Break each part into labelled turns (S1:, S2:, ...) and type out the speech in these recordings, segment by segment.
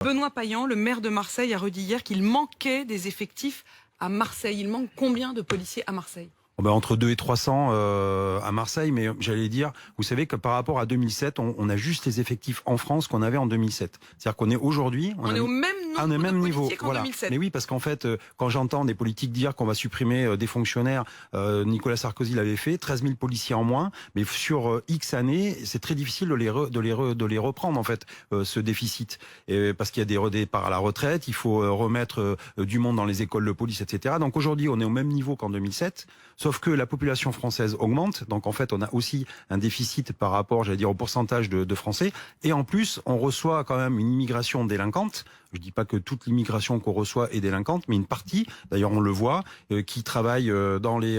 S1: Benoît Payan, le maire de Marseille, a redit hier qu'il manquait des effectifs à Marseille. Il manque combien de policiers à Marseille ?
S2: Entre 200 et 300 à Marseille, mais j'allais dire, vous savez que par rapport à 2007, on a juste les effectifs en France qu'on avait en 2007. C'est-à-dire qu'on est aujourd'hui...
S1: On est au même nombre de policiers qu'en 2007.
S2: Mais oui, parce qu'en fait, quand j'entends des politiques dire qu'on va supprimer des fonctionnaires, Nicolas Sarkozy l'avait fait, 13 000 policiers en moins, mais sur X années, c'est très difficile de les reprendre, en fait, ce déficit. Parce qu'il y a des départs à la retraite, il faut remettre du monde dans les écoles de police, etc. Donc aujourd'hui, on est au même niveau qu'en 2007, sauf que la population française augmente, donc en fait on a aussi un déficit par rapport, j'allais dire, au pourcentage de Français, et en plus on reçoit quand même une immigration délinquante. Je dis pas que toute l'immigration qu'on reçoit est délinquante, mais une partie, d'ailleurs on le voit, qui travaille dans les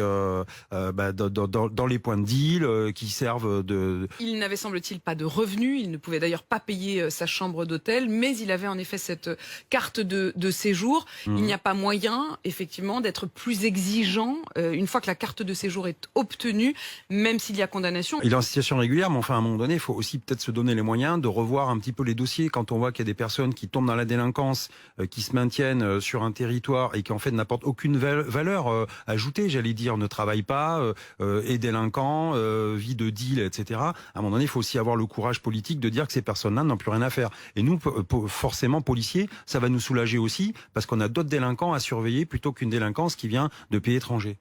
S2: points de deal, qui servent de...
S1: Il n'avait semble-t-il pas de revenus, il ne pouvait d'ailleurs pas payer sa chambre d'hôtel, mais il avait en effet cette carte de séjour. Il n'y a pas moyen, effectivement, d'être plus exigeant une fois que la carte de séjour est obtenue, même s'il y a condamnation.
S2: Il est en situation régulière, mais enfin à un moment donné, il faut aussi peut-être se donner les moyens de revoir un petit peu les dossiers quand on voit qu'il y a des personnes qui tombent dans la délinquance, qui se maintiennent sur un territoire et qui en fait n'apportent aucune valeur ajoutée, j'allais dire, ne travaillent pas, est délinquant, vie de deal, etc. À un moment donné, il faut aussi avoir le courage politique de dire que ces personnes-là n'ont plus rien à faire. Et nous, forcément, policiers, ça va nous soulager aussi, parce qu'on a d'autres délinquants à surveiller plutôt qu'une délinquance qui vient de pays étrangers.